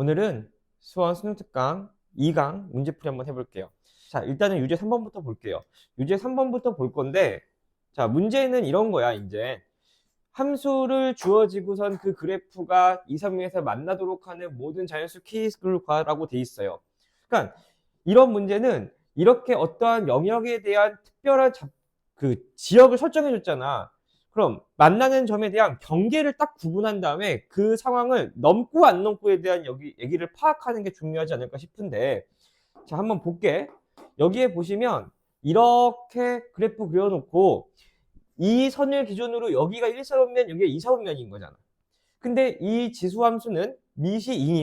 오늘은 수원 수능특강 2강 문제풀이 한번 해볼게요. 자, 일단은 유제 3번부터 볼게요. 유제 3번부터 볼 건데, 자, 문제는 이런 거야, 이제. 함수를 주어지고선 그 그래프가 2, 3위에서 만나도록 하는 모든 자연수 K를 구하라고 돼 있어요. 그러니까 이런 문제는 이렇게 어떠한 영역에 대한 특별한 그 지역을 설정해 줬잖아. 그럼 만나는 점에 대한 경계를 딱 구분한 다음에 그 상황을 넘고 안 넘고에 대한 얘기를 파악하는 게 중요하지 않을까 싶은데, 자, 한번 볼게. 여기에 보시면 이렇게 그래프 그려놓고 이 선을 기준으로 여기가 1사분면, 여기가 2사분면인 거잖아. 근데 이 지수함수는 밑이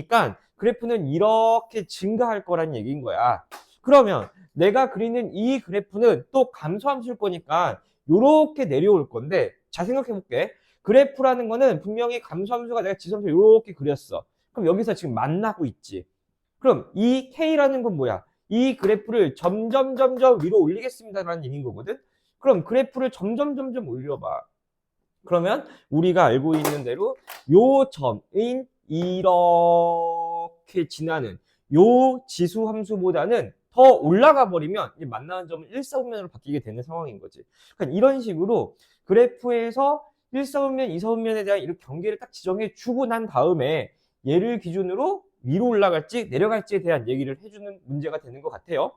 2니까 그래프는 이렇게 증가할 거란 얘기인 거야. 그러면 내가 그리는 이 그래프는 또 감소함수일 거니까 요렇게 내려올 건데, 잘 생각해 볼게. 그래프라는 거는 분명히 감소함수가 내가 지수함수 요렇게 그렸어. 그럼 여기서 지금 만나고 있지. 그럼 이 K라는 건 뭐야? 이 그래프를 점점 위로 올리겠습니다라는 얘기인 거거든. 그럼 그래프를 점점 올려봐. 그러면 우리가 알고 있는 대로 요 점인 이렇게 지나는 요 지수 함수보다는 더 올라가 버리면 만나는 점은 1사분면으로 바뀌게 되는 상황인 거지. 그러니까 이런 식으로 그래프에서 1사분면, 2사분면에 대한 이렇게 경계를 딱 지정해 주고 난 다음에 얘를 기준으로 위로 올라갈지 내려갈지에 대한 얘기를 해주는 문제가 되는 것 같아요.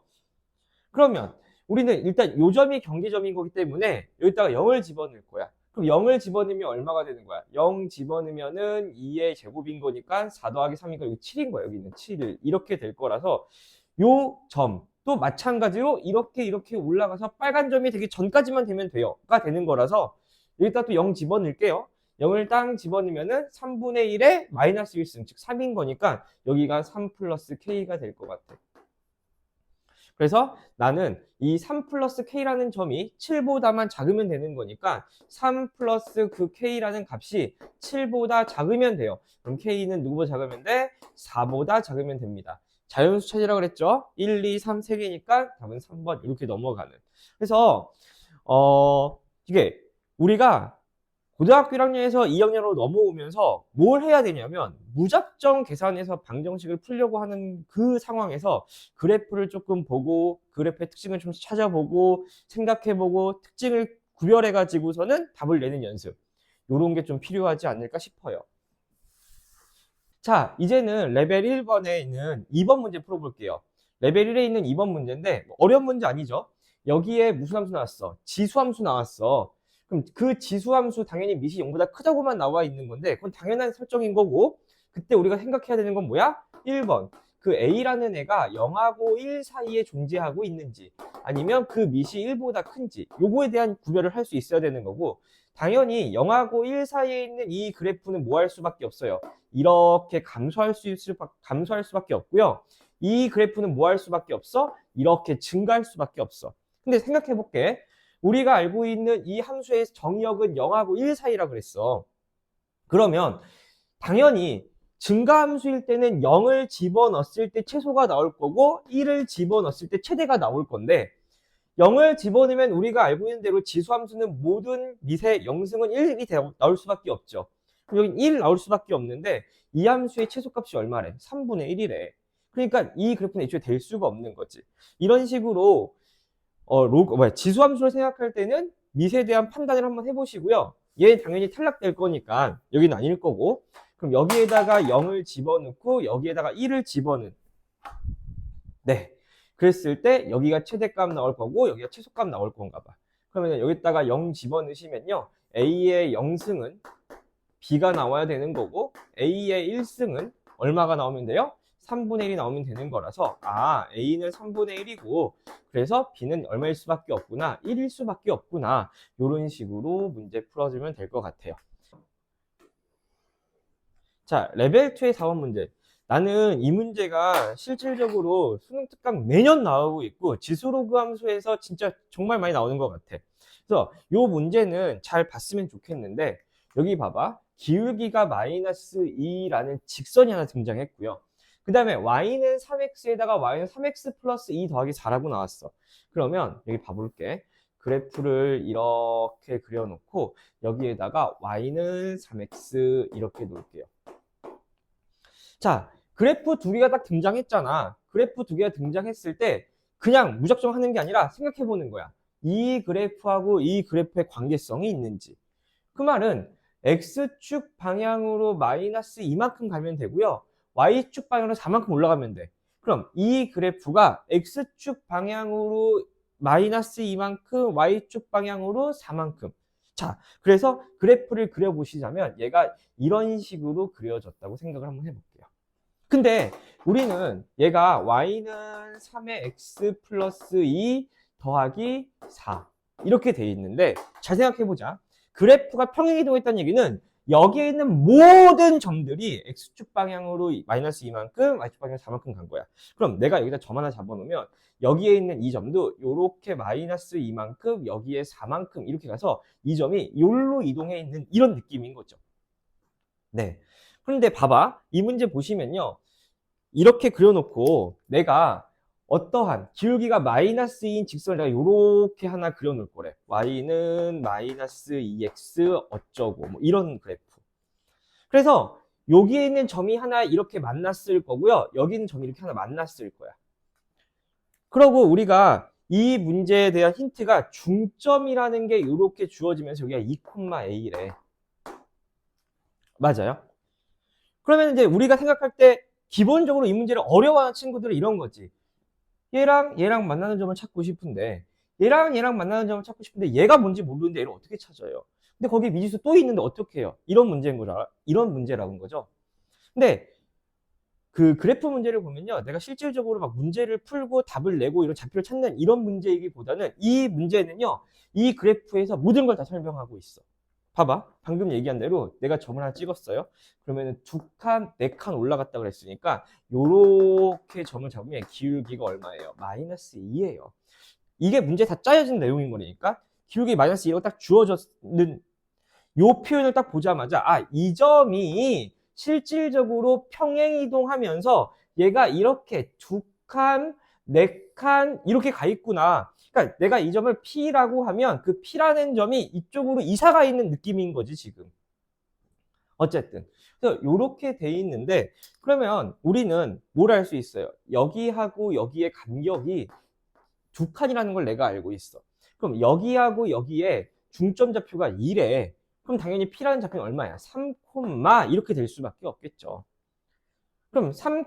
그러면 우리는 일단 요 점이 경계점인 거기 때문에 여기다가 0을 집어넣을 거야. 그럼 0을 집어넣으면 얼마가 되는 거야? 0 집어넣으면은 2의 제곱인 거니까 4 더하기 3이니까 여기 7인 거야. 여기는 7. 이렇게 될 거라서 요 점 또 마찬가지로 이렇게 올라가서 빨간 점이 되기 전까지만 되면 돼요.가 되는 거라서 여기다 또 0 집어넣을게요. 0을 땅 집어넣으면은 3분의 1의 마이너스 1승, 즉 3인 거니까 여기가 3 플러스 K가 될 것 같아. 그래서 나는 이 3 플러스 K라는 점이 7보다만 작으면 되는 거니까 3 플러스 그 K라는 값이 7보다 작으면 돼요. 그럼 K는 누구보다 작으면 돼? 4보다 작으면 됩니다. 자연수 찾으라고 그랬죠? 1, 2, 3, 3개니까 답은 3번 이렇게 넘어가는. 그래서 이게 우리가 고등학교 1학년에서 2학년으로 넘어오면서 뭘 해야 되냐면 무작정 계산해서 방정식을 풀려고 하는 그 상황에서 그래프를 조금 보고 그래프의 특징을 좀 찾아보고 생각해보고 특징을 구별해 가지고서는 답을 내는 연습, 이런 게 좀 필요하지 않을까 싶어요. 자, 이제는 레벨 1번에 있는 2번 문제 풀어볼게요. 레벨 1에 있는 2번 문제인데 어려운 문제 아니죠? 여기에 무슨 함수 나왔어? 지수함수 나왔어. 그럼 그 지수함수 당연히 밑이 0보다 크다고만 나와 있는 건데 그건 당연한 설정인 거고, 그때 우리가 생각해야 되는 건 뭐야? 1번. 그 A라는 애가 0하고 1 사이에 존재하고 있는지 아니면 그 밑이 1보다 큰지 요거에 대한 구별을 할 수 있어야 되는 거고, 당연히 0하고 1 사이에 있는 이 그래프는 뭐 할 수밖에 없어요? 이렇게 감소할 수밖에 없고요. 이 그래프는 뭐 할 수밖에 없어? 이렇게 증가할 수밖에 없어. 근데 생각해 볼게. 우리가 알고 있는 이 함수의 정의역은 0하고 1 사이라 그랬어. 그러면 당연히 증가함수일 때는 0을 집어넣었을 때 최소가 나올 거고 1을 집어넣었을 때 최대가 나올 건데, 0을 집어넣으면 우리가 알고 있는 대로 지수함수는 모든 밑에 0승은 1이 나올 수밖에 없죠. 그럼 여기 1 나올 수밖에 없는데 이 함수의 최소값이 얼마래? 3분의 1이래. 그러니까 이 그래프는 애초에 될 수가 없는 거지. 이런 식으로 지수함수를 생각할 때는 밑에 대한 판단을 한번 해보시고요. 얘는 당연히 탈락될 거니까 여기는 아닐 거고, 그럼 여기에다가 0을 집어넣고 여기에다가 1을 집어넣는, 네, 그랬을 때 여기가 최대값 나올 거고 여기가 최소값 나올 건가 봐. 그러면 여기다가 0 집어넣으시면요, A의 0승은 B가 나와야 되는 거고 A의 1승은 얼마가 나오면 돼요? 3분의 1이 나오면 되는 거라서, A는 3분의 1이고 그래서 B는 얼마일 수밖에 없구나, 1일 수밖에 없구나, 이런 식으로 문제 풀어주면 될 것 같아요. 자, 레벨 2의 4번 문제. 나는 이 문제가 실질적으로 수능 특강 매년 나오고 있고 지수로그 함수에서 진짜 정말 많이 나오는 것 같아. 그래서 이 문제는 잘 봤으면 좋겠는데, 여기 봐봐. 기울기가 마이너스 2라는 직선이 하나 등장했고요. 그 다음에 y는 3x에다가 y는 3x 플러스 2 더하기 4라고 나왔어. 그러면 여기 봐볼게. 그래프를 이렇게 그려놓고 여기에다가 y는 3x 이렇게 놓을게요. 자, 그래프 두 개가 딱 등장했잖아. 그래프 두 개가 등장했을 때 그냥 무작정 하는 게 아니라 생각해 보는 거야. 이 그래프하고 이 그래프의 관계성이 있는지. 그 말은 X축 방향으로 마이너스 이만큼 가면 되고요. Y축 방향으로 4만큼 올라가면 돼. 그럼 이 그래프가 X축 방향으로 마이너스 이만큼, Y축 방향으로 4만큼. 자, 그래서 그래프를 그려보시자면 얘가 이런 식으로 그려졌다고 생각을 한번 해볼게요. 근데 우리는 얘가 Y는 3의 X 플러스 2 더하기 4 이렇게 돼 있는데 잘 생각해보자. 그래프가 평행이동했다는 얘기는 여기에 있는 모든 점들이 X축 방향으로 마이너스 2만큼, Y축 방향으로 4만큼 간 거야. 그럼 내가 여기다 점 하나 잡아놓으면 여기에 있는 이 점도 이렇게 마이너스 2만큼, 여기에 4만큼 이렇게 가서 이 점이 여기로 이동해 있는 이런 느낌인 거죠. 네. 그런데 봐봐. 이 문제 보시면요. 이렇게 그려놓고 내가 어떠한 기울기가 마이너스인 직선을 내가 이렇게 하나 그려놓을 거래. y는 마이너스 2x 어쩌고 뭐 이런 그래프. 그래서 여기에 있는 점이 하나 이렇게 만났을 거고요. 여기 있는 점이 이렇게 하나 만났을 거야. 그러고 우리가 이 문제에 대한 힌트가 중점이라는 게 이렇게 주어지면서 여기가 2,a래. 맞아요? 그러면 이제 우리가 생각할 때 기본적으로 이 문제를 어려워하는 친구들은 이런 거지. 얘랑 만나는 점을 찾고 싶은데 얘랑 만나는 점을 찾고 싶은데 얘가 뭔지 모르는데 얘를 어떻게 찾아요? 근데 거기에 미지수 또 있는데 어떻게 해요? 이런 문제인 거죠. 이런 문제라는 거죠. 근데 그 그래프 문제를 보면요. 내가 실질적으로 막 문제를 풀고 답을 내고 이런 좌표를 찾는 이런 문제이기보다는 이 문제는요. 이 그래프에서 모든 걸 다 설명하고 있어. 봐봐. 방금 얘기한 대로 내가 점을 하나 찍었어요. 그러면 2칸, 4칸 올라갔다 그랬으니까 요렇게 점을 잡으면 기울기가 얼마예요? 마이너스 2예요. 이게 문제 다 짜여진 내용인 거니까 기울기 마이너스 2가 딱 주어졌는 요 표현을 딱 보자마자 이 점이 실질적으로 평행이동하면서 얘가 이렇게 2칸, 4칸 이렇게 가 있구나. 그러니까 내가 이 점을 P라고 하면 그 P라는 점이 이쪽으로 이사가 있는 느낌인 거지 지금. 어쨌든 그래서 이렇게 돼 있는데 그러면 우리는 뭘 알 수 있어요? 여기하고 여기의 간격이 2칸이라는 걸 내가 알고 있어. 그럼 여기하고 여기에 중점 좌표가 1에 그럼 당연히 P라는 좌표는 얼마야? 3, 이렇게 될 수밖에 없겠죠. 그럼 3,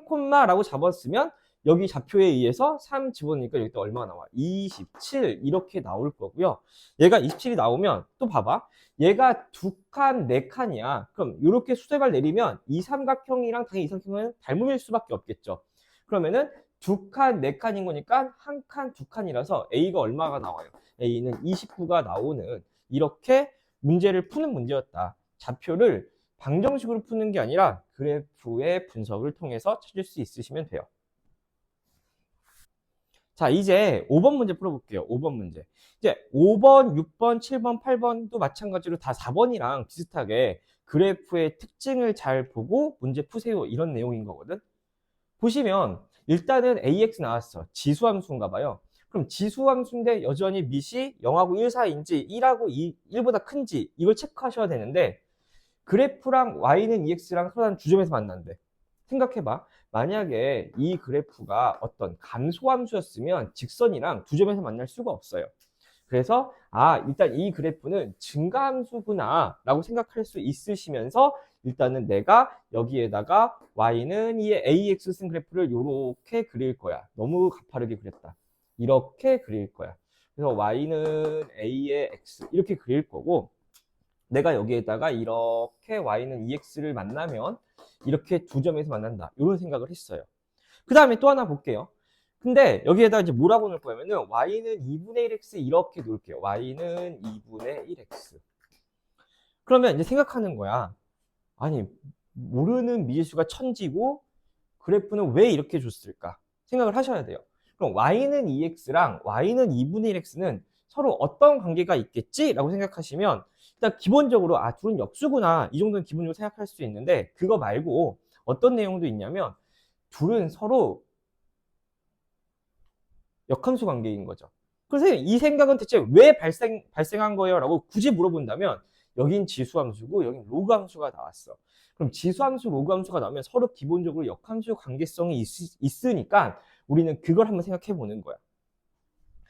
라고 잡았으면 여기 좌표에 의해서 3 집어넣으니까 여기 또 얼마 나와? 27 이렇게 나올 거고요. 얘가 27이 나오면 또 봐봐. 얘가 2칸, 4칸이야. 그럼 이렇게 수직을 내리면 이 삼각형이랑 당연히 이 삼각형은 닮음일 수밖에 없겠죠. 그러면은 2칸, 4칸인 거니까 1칸, 2칸이라서 A가 얼마가 나와요? A는 29가 나오는 이렇게 문제를 푸는 문제였다. 좌표를 방정식으로 푸는 게 아니라 그래프의 분석을 통해서 찾을 수 있으시면 돼요. 자, 이제 5번 문제 풀어볼게요. 5번 문제. 이제 5번, 6번, 7번, 8번도 마찬가지로 다 4번이랑 비슷하게 그래프의 특징을 잘 보고 문제 푸세요. 이런 내용인 거거든. 보시면 일단은 AX 나왔어. 지수함수인가 봐요. 그럼 지수함수인데 여전히 밑이 0하고 1 사이인지 1하고 1보다 큰지 이걸 체크하셔야 되는데 그래프랑 Y는 EX랑 서로 한 주점에서 만난대. 생각해봐. 만약에 이 그래프가 어떤 감소함수였으면 직선이랑 두 점에서 만날 수가 없어요. 그래서 일단 이 그래프는 증가함수구나 라고 생각할 수 있으시면서 일단은 내가 여기에다가 Y는 이 AX 쓴 그래프를 이렇게 그릴 거야. 너무 가파르게 그렸다. 이렇게 그릴 거야. 그래서 Y는 A의 X 이렇게 그릴 거고 내가 여기에다가 이렇게 Y는 EX를 만나면 이렇게 두 점에서 만난다. 이런 생각을 했어요. 그 다음에 또 하나 볼게요. 근데 여기에다 이제 뭐라고 넣을 거냐면은 Y는 2분의 1X 이렇게 놓을게요. Y는 2분의 1X. 그러면 이제 생각하는 거야. 아니, 모르는 미지수가 천지고 그래프는 왜 이렇게 줬을까? 생각을 하셔야 돼요. 그럼 Y는 2X랑 Y는 2분의 1X는 서로 어떤 관계가 있겠지? 라고 생각하시면 일단 기본적으로 둘은 역수구나 이 정도는 기본적으로 생각할 수 있는데 그거 말고 어떤 내용도 있냐면 둘은 서로 역함수 관계인 거죠. 그래서 이 생각은 대체 왜 발생한 거예요? 라고 굳이 물어본다면 여긴 지수함수고 여긴 로그함수가 나왔어. 그럼 지수함수, 로그함수가 나오면 서로 기본적으로 역함수 관계성이 있으니까 우리는 그걸 한번 생각해 보는 거야.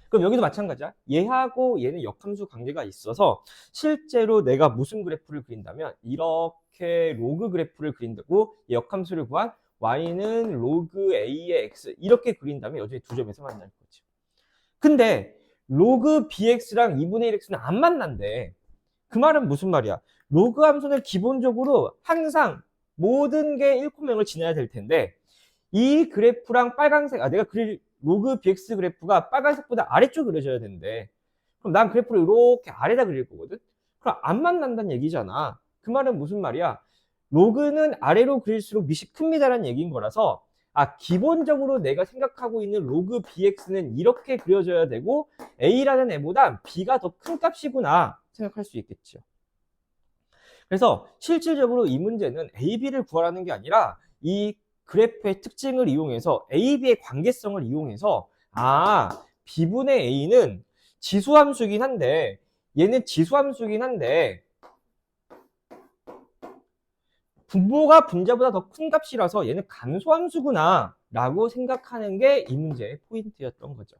그럼 여기도 마찬가지야. 얘하고 얘는 역함수 관계가 있어서 실제로 내가 무슨 그래프를 그린다면 이렇게 로그 그래프를 그린다고 역함수를 구한 y는 로그 a의 x 이렇게 그린다면 여전히 두 점에서 만날 거지. 근데 로그 bx랑 2분의 1x는 안 만난대. 그 말은 무슨 말이야? 로그 함수는 기본적으로 항상 모든 게 1,0을 지나야 될 텐데 이 그래프랑 빨간색, 내가 그릴 로그 bx 그래프가 빨간색보다 아래쪽 그려져야 되는데 그럼 난 그래프를 이렇게 아래다 그릴 거거든? 그럼 안 만난다는 얘기잖아. 그 말은 무슨 말이야? 로그는 아래로 그릴수록 밑이 큽니다라는 얘기인 거라서 기본적으로 내가 생각하고 있는 로그 bx는 이렇게 그려져야 되고 a라는 애보다 b가 더 큰 값이구나 생각할 수 있겠죠. 그래서 실질적으로 이 문제는 a, b를 구하라는 게 아니라 이 그래프의 특징을 이용해서 a, b의 관계성을 이용해서 b분의 a는 지수함수긴 한데 얘는 지수함수긴 한데 분모가 분자보다 더 큰 값이라서 얘는 감소함수구나 라고 생각하는 게 이 문제의 포인트였던 거죠.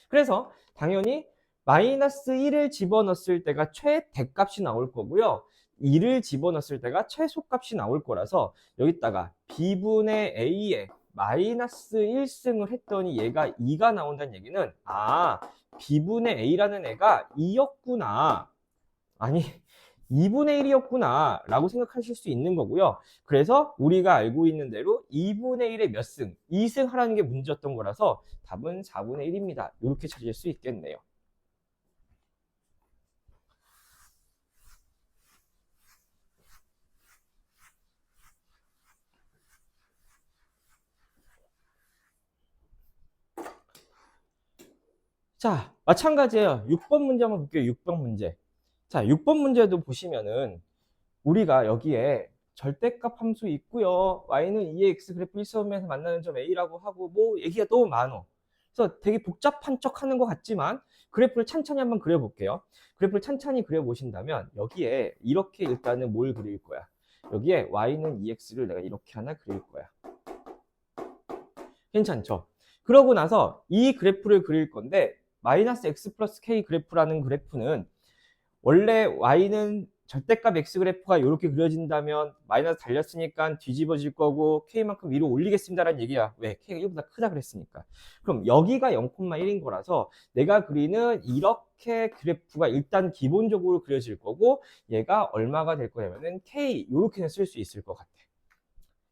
그래서 당연히 마이너스 1을 집어넣었을 때가 최대값이 나올 거고요. 2를 집어넣었을 때가 최소값이 나올 거라서 여기다가 b분의 a에 마이너스 1승을 했더니 얘가 2가 나온다는 얘기는 b분의 a라는 애가 2였구나. 아니 2분의 1이었구나 라고 생각하실 수 있는 거고요. 그래서 우리가 알고 있는 대로 2분의 1의 몇 승? 2승 하라는 게 문제였던 거라서 답은 4분의 1입니다. 이렇게 찾을 수 있겠네요. 자, 마찬가지예요. 6번 문제 한번 볼게요. 6번 문제. 자, 6번 문제도 보시면은 우리가 여기에 절대값 함수 있고요. y는 2의 x 그래프 일서점에서 만나는 점 a라고 하고 뭐 얘기가 너무 많어. 그래서 되게 복잡한 척 하는 것 같지만 그래프를 찬찬히 한번 그려볼게요. 그래프를 찬찬히 그려보신다면 여기에 이렇게 일단은 뭘 그릴 거야? 여기에 y는 2x를 내가 이렇게 하나 그릴 거야. 괜찮죠? 그러고 나서 이 그래프를 그릴 건데 마이너스 x 플러스 k 그래프라는 그래프는 원래 y는 절대값 x 그래프가 이렇게 그려진다면 마이너스 달렸으니까 뒤집어질 거고 k만큼 위로 올리겠습니다라는 얘기야. 왜? k가 1보다 크다 그랬으니까. 그럼 여기가 0,1인 거라서 내가 그리는 이렇게 그래프가 일단 기본적으로 그려질 거고 얘가 얼마가 될 거냐면은 k 이렇게는 쓸 수 있을 것 같아.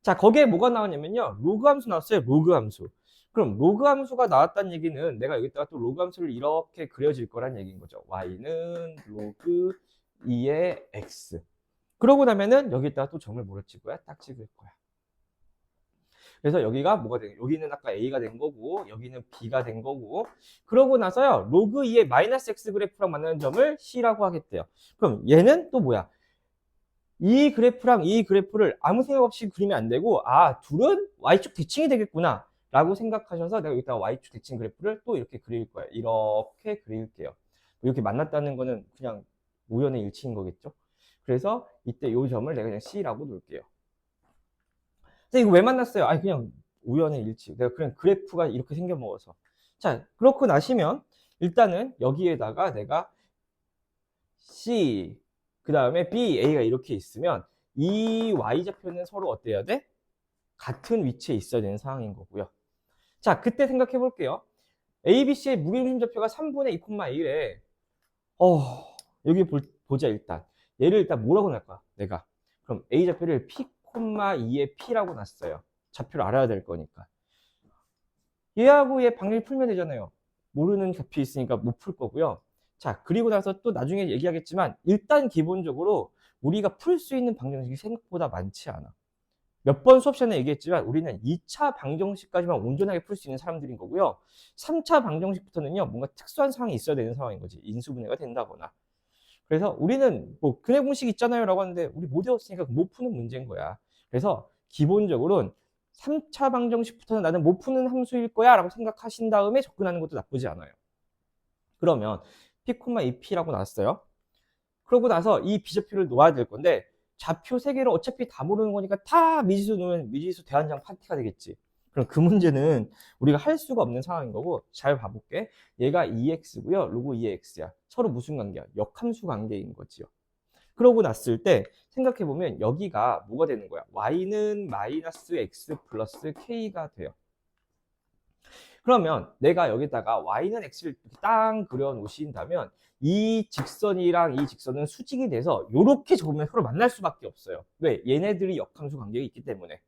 자, 거기에 뭐가 나왔냐면요. 로그 함수 나왔어요. 로그 함수. 그럼 로그 함수가 나왔다는 얘기는 내가 여기다가 또 로그 함수를 이렇게 그려질 거란 얘기인 거죠. y는 로그 2의 x. 그러고 나면은 여기다가 또 점을 뭐를 찍을 거야? 딱 찍을 거야. 그래서 여기가 뭐가 된, 여기는 아까 a가 된 거고 여기는 b가 된 거고 그러고 나서요. 로그 2의 마이너스 x 그래프랑 만나는 점을 c라고 하겠대요. 그럼 얘는 또 뭐야? 이 그래프랑 이 그래프를 아무 생각 없이 그리면 안 되고 둘은 y축 대칭이 되겠구나 라고 생각하셔서 내가 여기다가 y축 대칭 그래프를 또 이렇게 그릴 거예요. 이렇게 그릴게요. 이렇게 만났다는 거는 그냥 우연의 일치인 거겠죠. 그래서 이때 이 점을 내가 그냥 C라고 놓을게요. 이거 왜 만났어요? 그냥 우연의 일치. 내가 그냥 그래프가 이렇게 생겨 먹어서. 자, 그렇고 나시면 일단은 여기에다가 내가 C 그 다음에 B, A가 이렇게 있으면 이 Y좌표는 서로 어때야 돼? 같은 위치에 있어야 되는 상황인 거고요. 자, 그때 생각해 볼게요. A, B, C의 무게중심좌표가 3분의 2,1에 여기 보자 일단. 얘를 일단 뭐라고 낼까? 내가. 그럼 A좌표를 P, 2의 P라고 놨어요. 좌표를 알아야 될 거니까. 얘하고 얘 방정식 풀면 되잖아요. 모르는 좌표 있으니까 못 풀 거고요. 자, 그리고 나서 또 나중에 얘기하겠지만 일단 기본적으로 우리가 풀 수 있는 방정식이 생각보다 많지 않아. 몇 번 수업 시간에 얘기했지만 우리는 2차 방정식까지만 온전하게 풀 수 있는 사람들인 거고요. 3차 방정식부터는요. 뭔가 특수한 상황이 있어야 되는 상황인 거지. 인수분해가 된다거나. 그래서 우리는 뭐 근해 공식 있잖아요 라고 하는데 우리 못 외웠으니까 못 푸는 문제인 거야. 그래서 기본적으로는 3차 방정식부터는 나는 못 푸는 함수일 거야 라고 생각하신 다음에 접근하는 것도 나쁘지 않아요. 그러면 P, 2P라고 나왔어요. 그러고 나서 이 B좌표를 놓아야 될 건데 좌표 세 개를 어차피 다 모르는 거니까 다 미지수 넣으면 미지수 대환장 파티가 되겠지. 그럼 그 문제는 우리가 할 수가 없는 상황인 거고, 잘 봐볼게. 얘가 2x고요. 로그 2x야. 서로 무슨 관계야? 역함수 관계인 거지요. 그러고 났을 때 생각해보면 여기가 뭐가 되는 거야? y는 마이너스 x 플러스 k가 돼요. 그러면 내가 여기다가 y는 x를 딱 그려 놓으신다면 이 직선이랑 이 직선은 수직이 돼서 이렇게 적으면 서로 만날 수밖에 없어요. 왜? 얘네들이 역함수 관계가 있기 때문에.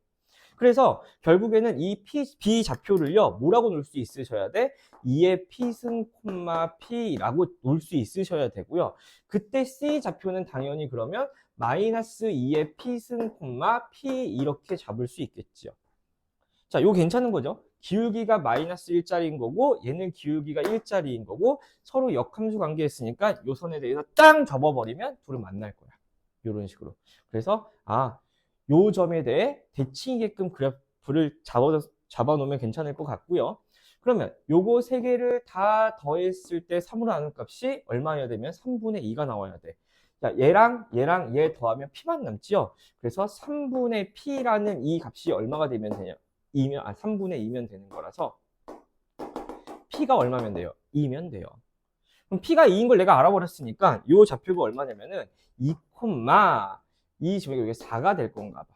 그래서 결국에는 이 B 좌표를요, 뭐라고 놓을 수 있으셔야 돼? 2의 P승, P라고 놓을 수 있으셔야 되고요. 그때 C 좌표는 당연히 그러면 마이너스 2의 P승, P 이렇게 잡을 수 있겠죠. 자, 이거 괜찮은 거죠? 기울기가 마이너스 1짜리인 거고, 얘는 기울기가 1짜리인 거고, 서로 역함수 관계였으니까 요 선에 대해서 땅 접어버리면 둘은 만날 거야. 이런 식으로. 그래서, 요 점에 대해 대칭이게끔 그래프를 잡아놓으면 괜찮을 것 같고요. 그러면 요거 세 개를 다 더했을 때 3으로 나눈 값이 얼마여야 되면 3분의 2가 나와야 돼. 자, 얘랑 얘 더하면 P만 남지요. 그래서 3분의 P라는 이 값이 얼마가 되면 되냐? 3분의 2면 되는 거라서 P가 얼마면 돼요? 2면 돼요. 그럼 P가 2인 걸 내가 알아버렸으니까 요 좌표가 얼마냐면은 2, 이 지금 여기 4가 될 건가 봐.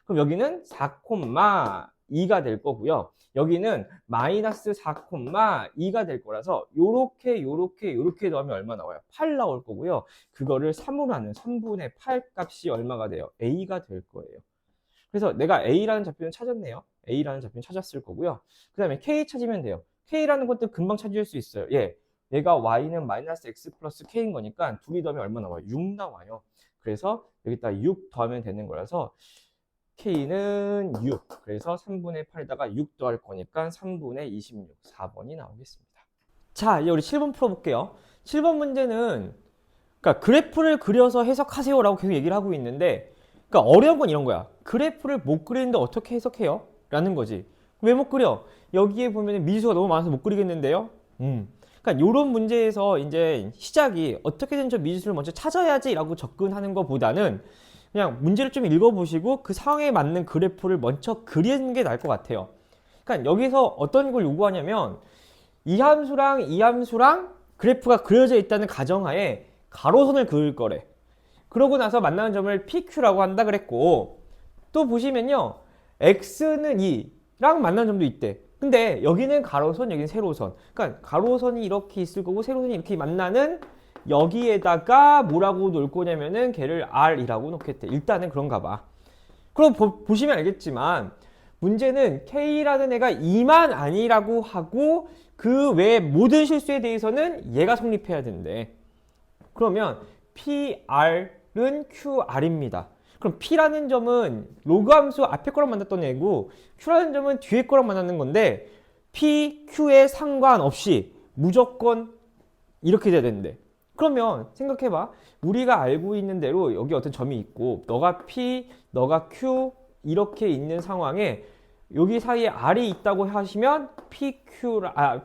그럼 여기는 4,2가 될 거고요. 여기는 마이너스 4,2가 될 거라서 요렇게 더하면 얼마 나와요? 8 나올 거고요. 그거를 3으로 하는 3분의 8 값이 얼마가 돼요? A가 될 거예요. 그래서 내가 A라는 좌표는 찾았네요. A라는 좌표는 찾았을 거고요. 그 다음에 K 찾으면 돼요. K라는 것도 금방 찾을 수 있어요. 얘가 Y는 마이너스 X 플러스 K인 거니까 둘이 더하면 얼마 나와요? 6 나와요. 그래서 여기다 6 더하면 되는 거라서 K는 6. 그래서 3분의 8에다가 6 더할 거니까 3분의 26. 4번이 나오겠습니다. 자, 이제 우리 7번 풀어볼게요. 7번 문제는 그러니까 그래프를 그려서 해석하세요 라고 계속 얘기를 하고 있는데, 그러니까 어려운 건 이런 거야. 그래프를 못 그리는데 어떻게 해석해요? 라는 거지. 왜 못 그려? 여기에 보면 미지수가 너무 많아서 못 그리겠는데요? 그러니까 이런 문제에서 이제 시작이 어떻게든 저 미지수를 먼저 찾아야지 라고 접근하는 것보다는 그냥 문제를 좀 읽어보시고 그 상황에 맞는 그래프를 먼저 그리는 게 나을 것 같아요. 그러니까 여기서 어떤 걸 요구하냐면 이 함수랑 이 함수랑 그래프가 그려져 있다는 가정하에 가로선을 그을 거래. 그러고 나서 만나는 점을 PQ라고 한다 그랬고, 또 보시면요, X는 2랑 만나는 점도 있대. 근데 여기는 가로선, 여기는 세로선. 그러니까 가로선이 이렇게 있을 거고 세로선이 이렇게 만나는 여기에다가 뭐라고 놓을 거냐면은 걔를 R이라고 놓겠대. 일단은 그런가 봐. 그럼 보시면 알겠지만 문제는 K라는 애가 2만 아니라고 하고 그 외 모든 실수에 대해서는 얘가 성립해야 된대. 그러면 PR은 QR입니다. 그럼 P라는 점은 로그 함수 앞에 거랑 만났던 애고 Q라는 점은 뒤에 거랑 만나는 건데 P, Q에 상관없이 무조건 이렇게 돼야 되는데, 그러면 생각해봐. 우리가 알고 있는 대로 여기 어떤 점이 있고 너가 P, 너가 Q 이렇게 있는 상황에 여기 사이에 R이 있다고 하시면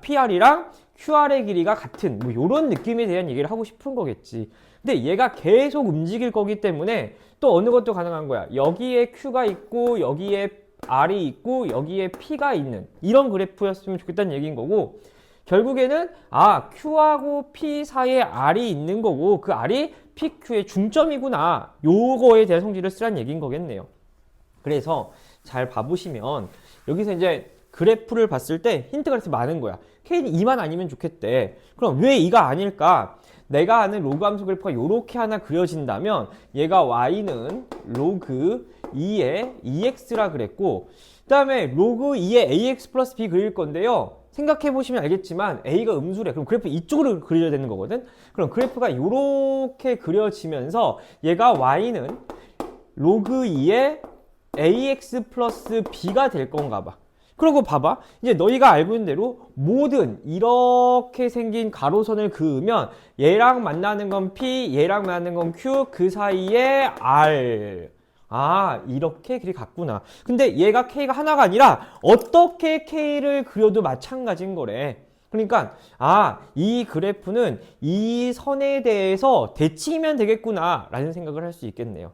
PR이랑 QR의 길이가 같은 뭐 이런 느낌에 대한 얘기를 하고 싶은 거겠지. 근데 얘가 계속 움직일 거기 때문에 또 어느 것도 가능한 거야. 여기에 Q가 있고 여기에 R이 있고 여기에 P가 있는 이런 그래프였으면 좋겠다는 얘기인 거고, 결국에는 Q하고 P 사이에 R이 있는 거고 그 R이 PQ의 중점이구나, 요거에 대한 성질을 쓰라는 얘기인 거겠네요. 그래서 잘 봐보시면 여기서 이제 그래프를 봤을 때 힌트가 그래서 많은 거야. K는 2만 아니면 좋겠대. 그럼 왜 2가 아닐까? 내가 아는 로그 함수 그래프가 이렇게 하나 그려진다면 얘가 Y는 로그 2의 2x라 그랬고, 그 다음에 로그 2의 ax 플러스 b 그릴 건데요. 생각해보시면 알겠지만 A가 음수래. 그럼 그래프 이쪽으로 그려야 되는 거거든. 그럼 그래프가 이렇게 그려지면서 얘가 Y는 로그 2의 ax 플러스 b가 될 건가 봐. 그러고 봐봐. 이제 너희가 알고 있는 대로 모든 이렇게 생긴 가로선을 그으면 얘랑 만나는 건 P, 얘랑 만나는 건 Q, 그 사이에 R. 이렇게 길이 같구나. 근데 얘가 K가 하나가 아니라 어떻게 K를 그려도 마찬가지인 거래. 그러니까 이 그래프는 이 선에 대해서 대칭이면 되겠구나 라는 생각을 할 수 있겠네요.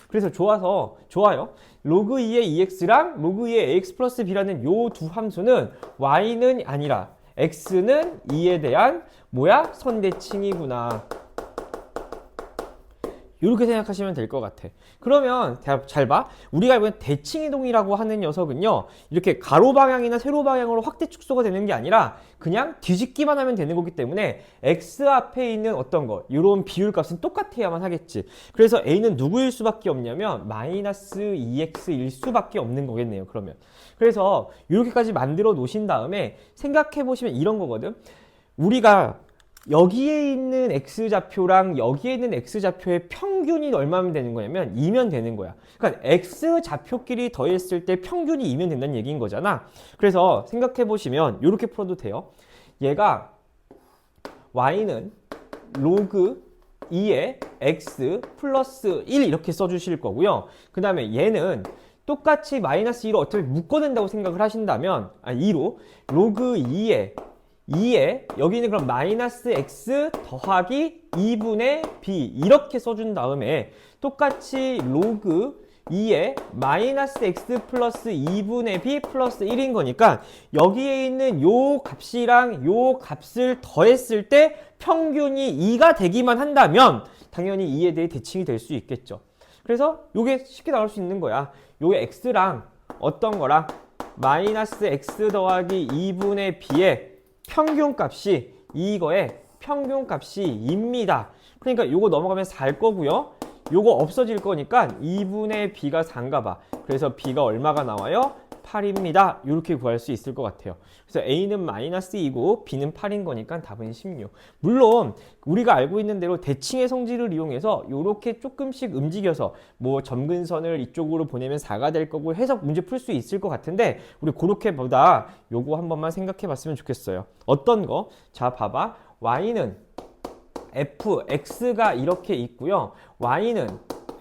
그래서 좋아요. 로그 2의 EX랑 로그 2의 AX 플러스 B라는 요 두 함수는 Y는 아니라 X는 2에 대한 선대칭이구나. 이렇게 생각하시면 될 것 같아. 그러면 잘 봐. 우리가 이번에 대칭이동이라고 하는 녀석은요, 이렇게 가로 방향이나 세로 방향으로 확대 축소가 되는 게 아니라 그냥 뒤집기만 하면 되는 거기 때문에 x 앞에 있는 어떤 거, 이런 비율값은 똑같아야만 하겠지. 그래서 a는 누구일 수밖에 없냐면 마이너스 2x일 수밖에 없는 거겠네요. 그러면 그래서 이렇게까지 만들어 놓으신 다음에 생각해 보시면 이런 거거든. 우리가 여기에 있는 x좌표랑 여기에 있는 x좌표의 평균이 얼마면 되는 거냐면 2면 되는 거야. 그러니까 x좌표끼리 더했을 때 평균이 2면 된다는 얘기인 거잖아. 그래서 생각해 보시면 이렇게 풀어도 돼요. 얘가 y는 로그 2의 x 플러스 1 이렇게 써주실 거고요. 그 다음에 얘는 똑같이 마이너스 2로 어차피 묶어낸다고 생각을 하신다면 2로 로그 2에 여기는 그럼 마이너스 x 더하기 2분의 b 이렇게 써준 다음에 똑같이 로그 2에 마이너스 x 플러스 2분의 b 플러스 1인 거니까 여기에 있는 요 값이랑 요 값을 더했을 때 평균이 2가 되기만 한다면 당연히 2에 대해 대칭이 될 수 있겠죠. 그래서 요게 쉽게 나올 수 있는 거야. 요게 x랑 어떤 거랑 마이너스 x 더하기 2분의 b의 평균값이 이거의 평균값이 2입니다. 그러니까 요거 넘어가면 4일 거고요. 요거 없어질 거니까 2분의 b가 4인가 봐. 그래서 b가 얼마가 나와요? 8입니다. 이렇게 구할 수 있을 것 같아요. 그래서 a는 마이너스 2고 b는 8인 거니까 답은 16. 물론 우리가 알고 있는 대로 대칭의 성질을 이용해서 이렇게 조금씩 움직여서 점근선을 이쪽으로 보내면 4가 될 거고 해서 문제 풀 수 있을 것 같은데 우리 그렇게보다 요거 한 번만 생각해 봤으면 좋겠어요. 어떤 거? 자, 봐봐. y는 f, x가 이렇게 있고요. y는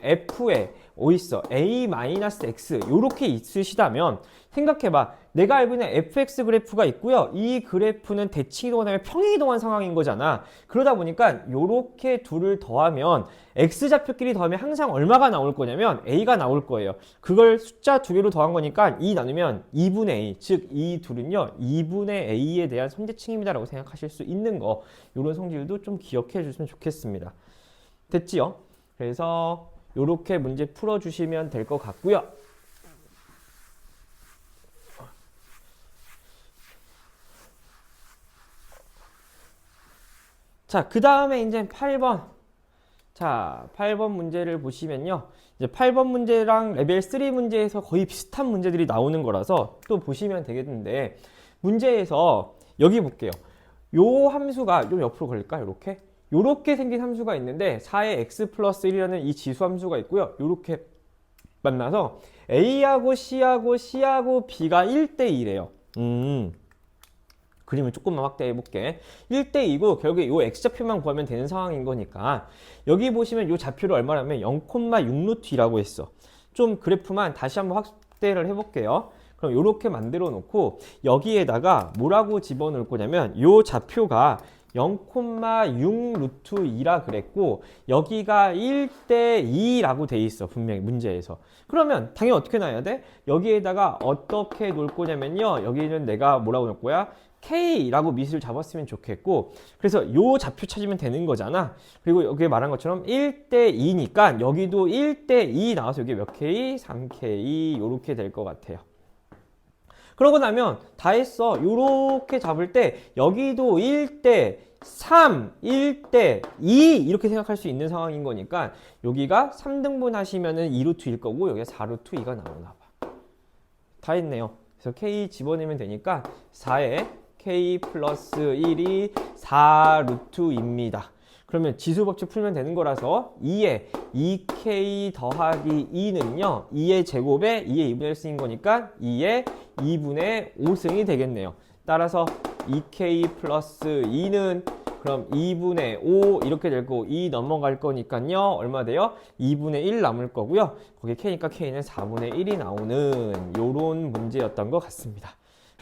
f에 있어? a-x 이렇게 있으시다면 생각해봐. 내가 알고 있는 fx 그래프가 있고요. 이 그래프는 대칭이동한 다음에 평행이동한 상황인 거잖아. 그러다 보니까 이렇게 둘을 더하면 x좌표끼리 더하면 항상 얼마가 나올 거냐면 a가 나올 거예요. 그걸 숫자 두 개로 더한 거니까 2 나누면 2분의 a, 즉 이 둘은요 2분의 a에 대한 선대칭입니다 라고 생각하실 수 있는 거. 이런 성질도 좀 기억해 주시면 좋겠습니다. 됐지요? 그래서 이렇게 문제 풀어주시면 될 것 같고요. 자, 그 다음에 이제 8번. 자, 8번 문제를 보시면요. 이제 8번 문제랑 레벨 3 문제에서 거의 비슷한 문제들이 나오는 거라서 또 보시면 되겠는데, 문제에서 여기 볼게요. 요 함수가 좀 옆으로 걸릴까? 요렇게 생긴 함수가 있는데 4의 x 플러스 1이라는 이 지수 함수가 있고요. 요렇게 만나서 a하고 c하고 b가 1대2래요. 그림을 조금만 확대해 볼게. 1대2고 결국에 요 x좌표만 구하면 되는 상황인 거니까 여기 보시면 요 좌표를 얼마냐면 0,6루트라고 했어. 좀 그래프만 다시 한번 확대를 해볼게요. 그럼 요렇게 만들어 놓고 여기에다가 뭐라고 집어넣을 거냐면 요 좌표가 0,6루트2라 그랬고 여기가 1대2라고 돼 있어. 분명히 문제에서. 그러면 당연히 어떻게 놔야 돼? 여기에다가 어떻게 놓을 거냐면요. 여기는 내가 뭐라고 놓을 거야? K라고 미수를 잡았으면 좋겠고 그래서 요 좌표 찾으면 되는 거잖아. 그리고 여기 말한 것처럼 1대2니까 여기도 1대2 나와서 여기 몇 K? 3K 요렇게 될 것 같아요. 그러고 나면 다 했어. 요렇게 잡을 때 여기도 1대3, 1대2 이렇게 생각할 수 있는 상황인 거니까 여기가 3등분 하시면은 2루트일 거고 여기가 4루트 2가 나오나 봐. 다 했네요. 그래서 K 집어내면 되니까 4에 K 플러스 1이 4루트입니다. 그러면 지수법칙 풀면 되는 거라서 2에 2K 더하기 2는요. 2의 제곱에 2의 2분의 1승인 거니까 2의 2분의 5승이 되겠네요. 따라서 2K 플러스 2는 그럼 2분의 5 이렇게 될 거고 2 넘어갈 거니까요. 얼마 돼요? 2분의 1 남을 거고요. 거기 K니까 K는 4분의 1이 나오는 요런 문제였던 것 같습니다.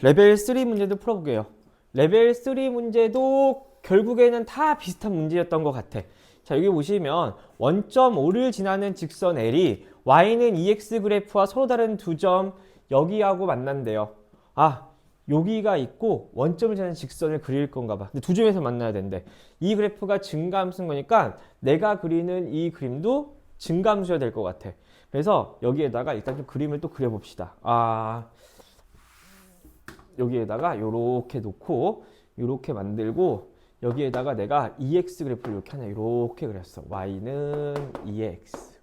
레벨 3 문제도 풀어볼게요. 레벨 3 문제도 결국에는 다 비슷한 문제였던 것 같아. 자, 여기 보시면 원점 5를 지나는 직선 L이 y는 EX 그래프와 서로 다른 두 점 여기하고 만난대요. 아, 여기가 있고 원점을 지나는 직선을 그릴 건가 봐. 근데 두 점에서 만나야 된대. 이 그래프가 증가함수인 거니까 내가 그리는 이 그림도 증가함수여야 될 것 같아. 그래서 여기에다가 일단 좀 그림을 또 그려봅시다. 여기에다가 요렇게 놓고 요렇게 만들고 여기에다가 내가 EX 그래프를 이렇게 하나 이렇게 그렸어. y는 EX.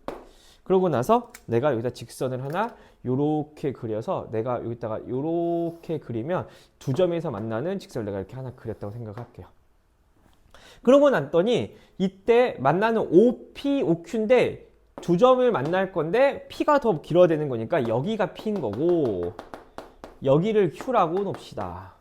그러고 나서 내가 여기다 직선을 하나 요렇게 그려서 내가 여기다가 요렇게 그리면 두 점에서 만나는 직선을 내가 이렇게 하나 그렸다고 생각할게요. 그러고 났더니 이때 만나는 OP, OQ인데 두 점을 만날 건데 P가 더 길어야 되는 거니까 여기가 P인 거고 여기를 Q라고 놉시다.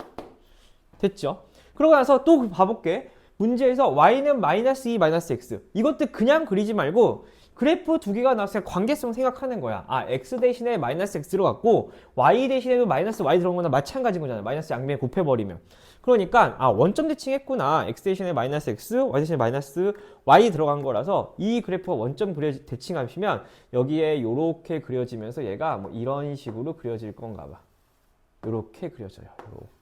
됐죠? 그러고 나서 또 봐볼게. 문제에서 y는 마이너스 2, 마이너스 x. 이것도 그냥 그리지 말고 그래프 두 개가 나왔을 때 관계성 생각하는 거야. x 대신에 마이너스 x로 갖고 y 대신에도 마이너스 y 들어간 거나 마찬가지인 거잖아. 마이너스 양변에 곱해버리면. 그러니까 원점 대칭했구나. x 대신에 마이너스 x, y 대신에 마이너스 y 들어간 거라서 이 그래프가 원점 대칭하시면 여기에 요렇게 그려지면서 얘가 뭐 이런 식으로 그려질 건가 봐. 요렇게 그려져요. 요렇게.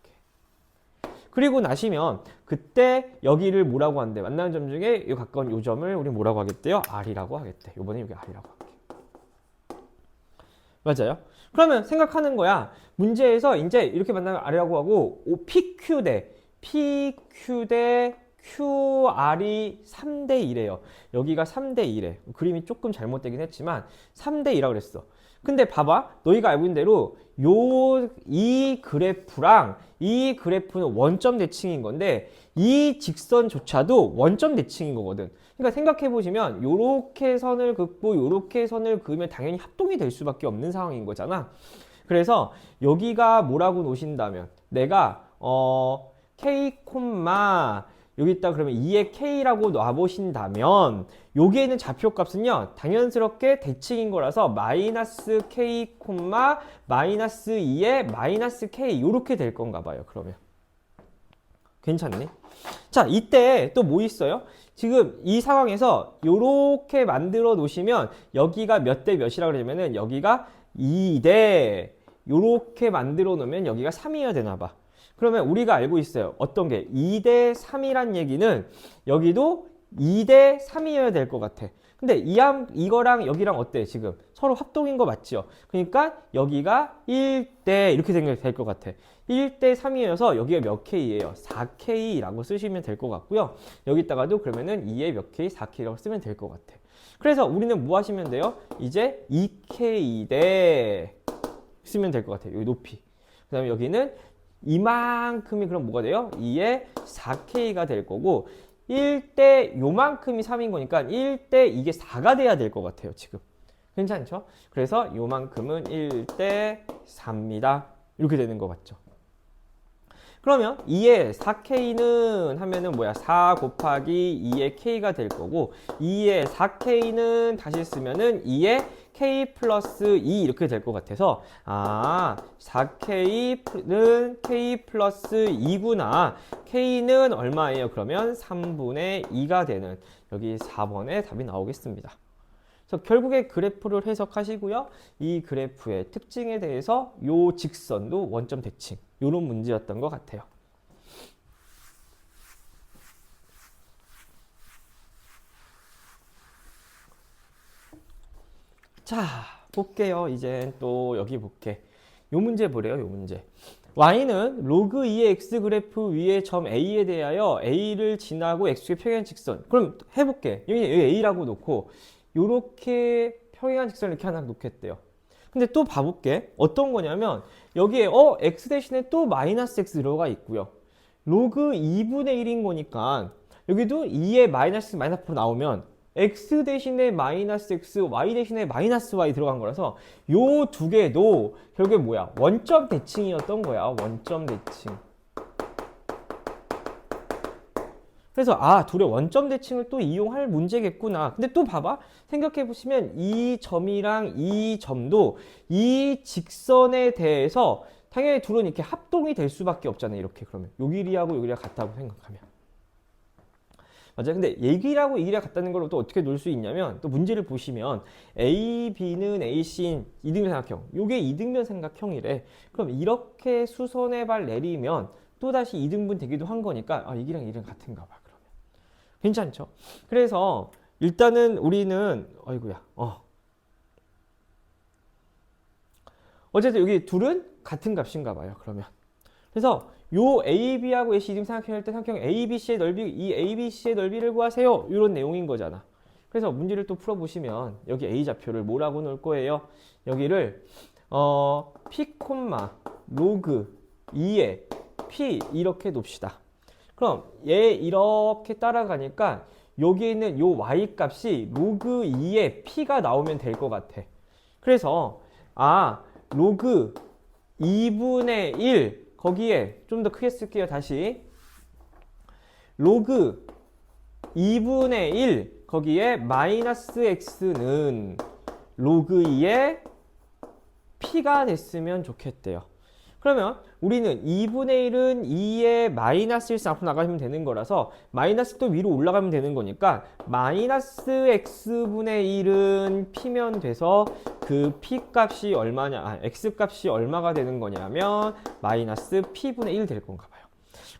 그리고 나시면 그때 여기를 뭐라고 한대? 만나는 점 중에 이 가까운 요 점을 우리 뭐라고 하겠대요? R이라고 하겠대. 요번에 여기 R이라고 할게. 맞아요? 그러면 생각하는 거야. 문제에서 이제 이렇게 만나면 R이라고 하고 PQ 대 QR이 3대 2래요. 여기가 3대 2래. 그림이 조금 잘못되긴 했지만 3대 2라고 그랬어. 근데 봐봐. 너희가 알고 있는 대로 이 그래프랑 이 그래프는 원점 대칭인 건데 이 직선조차도 원점 대칭인 거거든. 그러니까 생각해 보시면 요렇게 선을 긋고 요렇게 선을 그으면 당연히 합동이 될 수밖에 없는 상황인 거잖아. 그래서 여기가 뭐라고 놓으신다면 내가 K, 여기 있다 그러면 2의 K라고 놔보신다면 여기에 있는 좌표값은요 당연스럽게 대칭인 거라서 마이너스 K, 마이너스 2의 마이너스 K 이렇게 될 건가 봐요. 그러면 괜찮니? 자, 이때 또 뭐 있어요? 지금 이 상황에서 이렇게 만들어 놓으시면 여기가 몇 대 몇이라고 그러냐면은 여기가 2대 이렇게 만들어 놓으면 여기가 3이어야 되나 봐. 그러면 우리가 알고 있어요. 어떤 게 2대 3이란 얘기는 여기도 2대 3이어야 될 것 같아. 근데 이거랑 여기랑 어때? 지금 서로 합동인 거 맞죠? 그러니까 여기가 1대 이렇게 될 것 같아. 1대 3이어서 여기가 몇 K예요? 4K라고 쓰시면 될 것 같고요. 여기다가도 그러면은 2의 몇 K, 4K라고 쓰면 될 것 같아. 그래서 우리는 뭐 하시면 돼요? 이제 2K 대 쓰면 될 것 같아요. 여기 높이. 그 다음에 여기는 이만큼이 그럼 뭐가 돼요? 2의 4K가 될 거고 1대 요만큼이 3인 거니까 1대 이게 4가 돼야 될 것 같아요. 지금 괜찮죠? 그래서 요만큼은 1대 4입니다. 이렇게 되는 거 같죠? 그러면 2의 4K는 하면은 뭐야? 4 곱하기 2의 K가 될 거고 2의 4K는 다시 쓰면은 2의 K 플러스 2 이렇게 될 것 같아서 4K는 K 플러스 2구나. K는 얼마예요? 그러면 3분의 2가 되는 여기 4번의 답이 나오겠습니다. 그래서 결국에 그래프를 해석하시고요. 이 그래프의 특징에 대해서 요 직선도 원점 대칭 요런 문제였던 것 같아요. 자, 볼게요. 이제 또 여기 볼게. 요 문제 보래요. 요 문제. y는 로그 2의 x 그래프 위의 점 a에 대하여 a를 지나고 x의 평행 직선. 그럼 해볼게. 여기 a라고 놓고 요렇게 평행한 직선을 이렇게 하나 놓겠대요. 근데 또 봐볼게. 어떤 거냐면 여기에 x 대신에 또 마이너스 x 들어가 있고요. 로그 2분의 1인 거니까 여기도 2의 마이너스 앞으로 나오면 x 대신에 마이너스 x, y 대신에 마이너스 y 들어간 거라서 요 두 개도 결국에 뭐야? 원점 대칭이었던 거야. 원점 대칭. 그래서 둘의 원점 대칭을 또 이용할 문제겠구나. 근데 또 봐봐. 생각해 보시면 이 점이랑 이 점도 이 직선에 대해서 당연히 둘은 이렇게 합동이 될 수밖에 없잖아요. 이렇게 그러면 요 길이하고 요 길이가 같다고 생각하면. 맞아요. 근데 얘기라고 이 길이가 같다는 걸 또 어떻게 놓을 수 있냐면 또 문제를 보시면 A, B는 AC인 이등변 삼각형. 요게 이등변 삼각형이래. 그럼 이렇게 수선의 발 내리면 또다시 이등분 되기도 한 거니까 아, 이 길이랑 이 길이랑 같은가 봐. 그러면 괜찮죠? 그래서 일단은 우리는 아이고야. 어쨌든 여기 둘은 같은 값인가 봐요. 그러면 그래서 요 AB하고 AC 이등 삼각형일 때 삼각형 ABC의 넓이, 이 ABC의 넓이를 구하세요. 이런 내용인 거잖아. 그래서 문제를 또 풀어보시면 여기 A 좌표를 뭐라고 놓을 거예요? 여기를 P, 로그 2에 P 이렇게 놓읍시다. 그럼 얘 이렇게 따라가니까 여기 있는 요 Y 값이 로그 2에 P가 나오면 될 것 같아. 그래서 로그 2분의 1 거기에 좀 더 크게 쓸게요. 다시 로그 2분의 1 거기에 마이너스 x는 로그 2의 p가 됐으면 좋겠대요. 그러면 우리는 2분의 1은 2의 마이너스 1 앞으로 나가면 되는 거라서 마이너스 또 위로 올라가면 되는 거니까 마이너스 x분의 1은 p면 돼서 그 p 값이 얼마냐, x 값이 얼마가 되는 거냐면 마이너스 p분의 1 될 건가 봐요.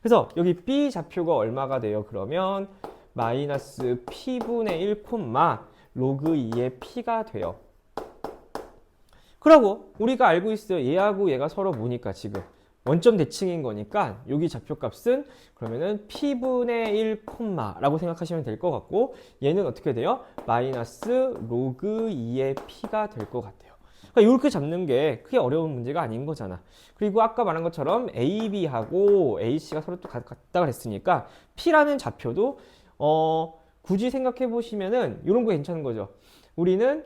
그래서 여기 b 좌표가 얼마가 돼요? 그러면 마이너스 p분의 1 로그 2의 p가 돼요. 그러고 우리가 알고 있어요. 얘하고 얘가 서로 뭐니까 지금 원점 대칭인 거니까 여기 좌표값은 그러면은 p분의 1 라고 생각하시면 될 것 같고 얘는 어떻게 돼요? 마이너스 로그 2의 p가 될 것 같아요. 그러니까 이렇게 잡는 게 크게 어려운 문제가 아닌 거잖아. 그리고 아까 말한 것처럼 AB하고 AC가 서로 또 같다 그랬으니까 p라는 좌표도 굳이 생각해 보시면은 이런 거 괜찮은 거죠. 우리는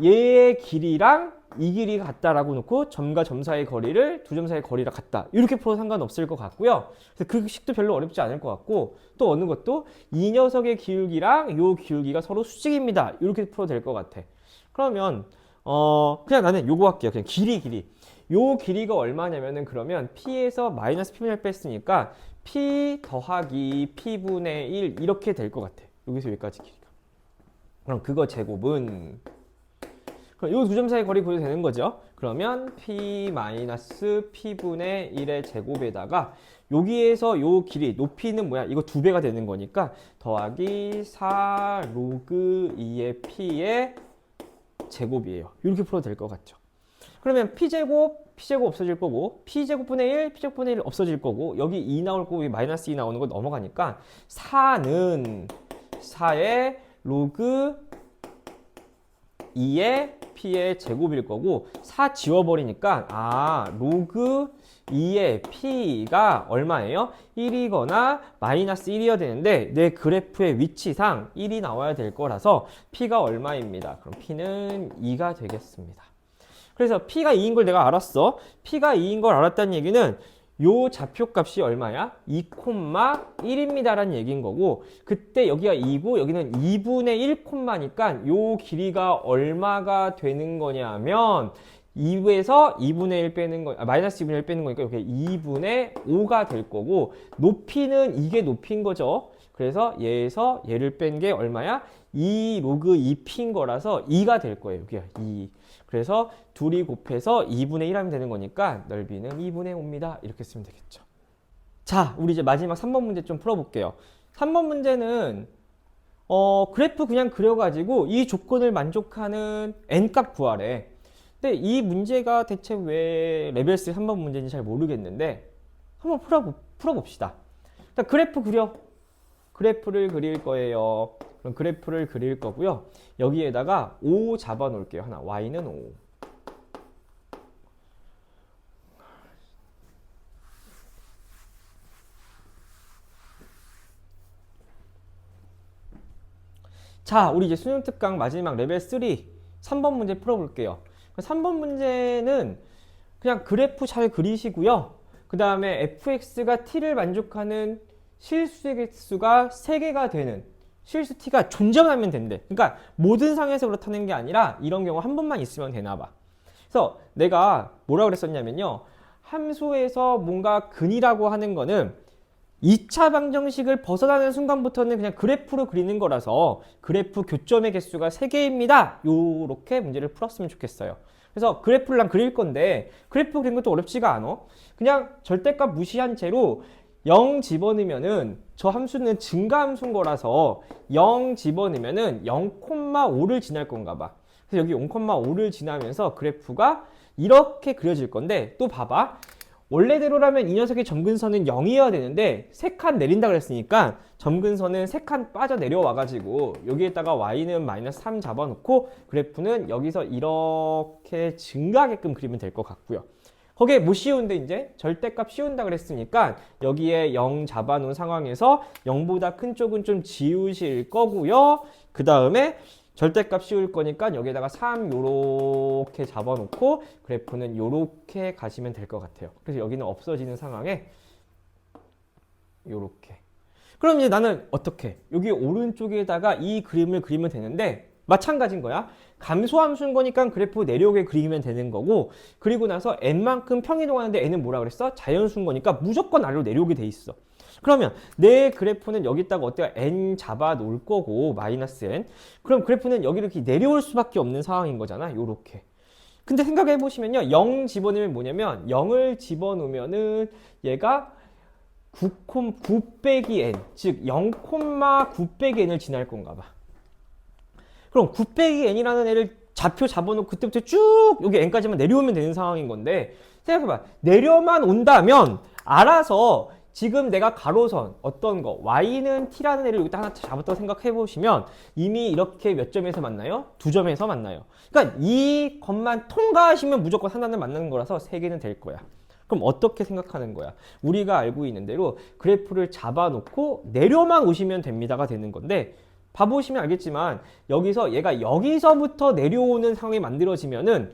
얘의 길이랑 이 길이가 같다라고 놓고 점과 점 사이의 거리를 두 점 사이의 거리랑 같다. 이렇게 풀어도 상관없을 것 같고요. 그래서 그 식도 별로 어렵지 않을 것 같고 또 어느 것도 이 녀석의 기울기랑 요 기울기가 서로 수직입니다. 이렇게 풀어도 될 것 같아. 그러면 그냥 나는 요거 할게요. 그냥 길이. 요 길이가 얼마냐면은 그러면 P에서 마이너스 P분의 1 뺐으니까 P 더하기 P분의 1 이렇게 될 것 같아. 여기서 여기까지 길이가. 그럼 그거 제곱은 이 두 점 사이 거리 구해도 되는 거죠. 그러면 P 마이너스 P분의 1의 제곱에다가 여기에서 요 길이 높이는 뭐야? 이거 2배가 되는 거니까 더하기 4 로그 2의 P의 제곱이에요. 이렇게 풀어도 될 것 같죠. 그러면 P제곱 없어질 거고 P제곱분의 1, P제곱분의 1 없어질 거고 여기 2 나올 거고 마이너스 2 나오는 거 넘어가니까 4는 4의 로그 2의 P의 제곱일 거고 4 지워버리니까 로그 2의 P가 얼마예요? 1이거나 마이너스 1이어야 되는데 내 그래프의 위치상 1이 나와야 될 거라서 P가 얼마입니다. 그럼 P는 2가 되겠습니다. 그래서 P가 2인 걸 내가 알았어. P가 2인 걸 알았다는 얘기는 요 좌표값이 얼마야? 2,1입니다 라는 얘기인 거고 그때 여기가 2고 여기는 2분의 1,니까 요 길이가 얼마가 되는 거냐면 2에서 2분의 1 빼는 거, 마이너스 2분의 1 빼는 거니까 여기 2분의 5가 될 거고 높이는 이게 높이인 거죠. 그래서 얘에서 얘를 뺀 게 얼마야? 2 로그 2p인 거라서 2가 될 거예요. 여기가 2. 그래서 둘이 곱해서 2분의 1 하면 되는 거니까 넓이는 2분의 5입니다. 이렇게 쓰면 되겠죠. 자, 우리 이제 마지막 3번 문제 좀 풀어볼게요. 3번 문제는 그래프 그냥 그려가지고 이 조건을 만족하는 n값 구하래. 근데 이 문제가 대체 왜 레벨 3 3번 문제인지 잘 모르겠는데 한번 풀어봅시다. 일단 그래프 그려. 그래프를 그릴 거예요. 그럼 그래프를 그릴 거고요. 여기에다가 5 잡아 놓을게요. 하나, y는 5. 자, 우리 이제 수능 특강 마지막 레벨 3 3번 문제 풀어볼게요. 3번 문제는 그냥 그래프 잘 그리시고요. 그 다음에 fx가 t를 만족하는 실수의 개수가 3개가 되는 실수 t가 존재만 하면 된대. 그러니까 모든 상황에서 그렇다는 게 아니라 이런 경우 한 번만 있으면 되나 봐. 그래서 내가 뭐라고 그랬었냐면요. 함수에서 뭔가 근이라고 하는 거는 2차 방정식을 벗어나는 순간부터는 그냥 그래프로 그리는 거라서 그래프 교점의 개수가 3개입니다. 요렇게 문제를 풀었으면 좋겠어요. 그래서 그래프를 난 그릴 건데 그래프 그리는 것도 어렵지가 않아. 그냥 절대값 무시한 채로 0 집어넣으면은 저 함수는 증가함수인 거라서 0 집어넣으면은 0,5를 지날 건가 봐. 그래서 여기 0,5를 지나면서 그래프가 이렇게 그려질 건데 또 봐봐. 원래대로라면 이 녀석의 점근선은 0이어야 되는데 3칸 내린다 그랬으니까 점근선은 3칸 빠져 내려와가지고 여기에다가 y는 마이너스 3 잡아놓고 그래프는 여기서 이렇게 증가하게끔 그리면 될 것 같고요. 거기에 뭐 씌운데 이제 절대값 씌운다 그랬으니까 여기에 0 잡아놓은 상황에서 0보다 큰 쪽은 좀 지우실 거고요. 그 다음에 절대값 씌울 거니까 여기에다가 3 요렇게 잡아놓고 그래프는 요렇게 가시면 될 것 같아요. 그래서 여기는 없어지는 상황에 요렇게. 그럼 이제 나는 어떻게? 여기 오른쪽에다가 이 그림을 그리면 되는데 마찬가지인 거야. 감소함수인 거니까 그래프 내려오게 그리면 되는 거고 그리고 나서 n만큼 평이동하는데 n은 뭐라 그랬어? 자연수인 거니까 무조건 아래로 내려오게 돼 있어. 그러면 내 그래프는 여기다가 어때요? n 잡아 놓을 거고 마이너스 n. 그럼 그래프는 여기로 이렇게 내려올 수밖에 없는 상황인 거잖아. 요렇게. 근데 생각해 보시면요. 0 집어넣으면 뭐냐면 0을 집어넣으면은 얘가 9 빼기 n, 즉 0,9 빼기 n을 지날 건가 봐. 그럼 9 빼기 n이라는 애를 좌표 잡아놓고 그때부터 쭉 여기 n까지만 내려오면 되는 상황인 건데 생각해봐. 내려만 온다면 알아서 지금 내가 가로선 어떤 거 y는 t라는 애를 여기다 하나 잡았다고 생각해 보시면 이미 이렇게 몇 점에서 만나요? 2점에서 만나요. 그러니까 이 것만 통과하시면 무조건 하나는 만나는 거라서 3개는 될 거야. 그럼 어떻게 생각하는 거야? 우리가 알고 있는 대로 그래프를 잡아놓고 내려만 오시면 됩니다가 되는 건데 봐보시면 알겠지만 여기서 얘가 여기서부터 내려오는 상황이 만들어지면은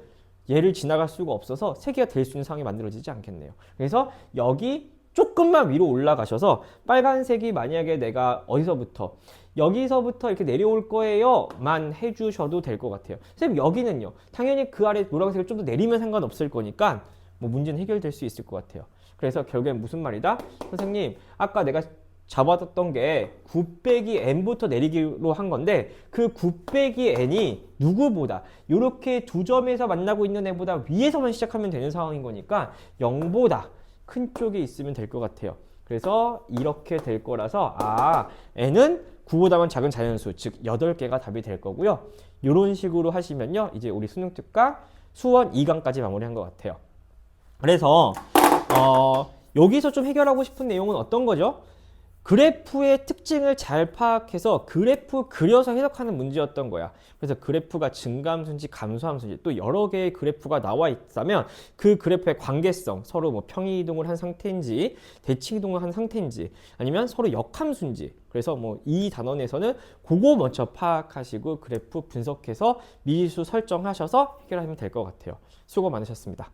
얘를 지나갈 수가 없어서 3개가 될 수 있는 상황이 만들어지지 않겠네요. 그래서 여기 조금만 위로 올라가셔서 빨간색이 만약에 내가 어디서부터 여기서부터 이렇게 내려올 거예요 만 해주셔도 될 것 같아요. 선생님 여기는요 당연히 그 아래 노란색을 좀 더 내리면 상관없을 거니까 뭐 문제는 해결될 수 있을 것 같아요. 그래서 결국엔 무슨 말이다? 선생님 아까 내가 잡아뒀던 게 9 빼기 n부터 내리기로 한 건데 그 9 빼기 n이 누구보다 이렇게 2점에서 만나고 있는 애보다 위에서만 시작하면 되는 상황인 거니까 0보다 큰 쪽에 있으면 될 것 같아요. 그래서 이렇게 될 거라서 n은 9보다는 작은 자연수, 즉 8개가 답이 될 거고요. 이런 식으로 하시면요. 이제 우리 수능 특강 수원 2강까지 마무리한 것 같아요. 그래서 여기서 좀 해결하고 싶은 내용은 어떤 거죠? 그래프의 특징을 잘 파악해서 그래프 그려서 해석하는 문제였던 거야. 그래서 그래프가 증가함수인지 감소함수인지 또 여러 개의 그래프가 나와 있다면 그 그래프의 관계성, 서로 뭐 평이이동을 한 상태인지 대칭이동을 한 상태인지 아니면 서로 역함수인지 그래서 뭐 이 단원에서는 그거 먼저 파악하시고 그래프 분석해서 미지수 설정하셔서 해결하면 될 것 같아요. 수고 많으셨습니다.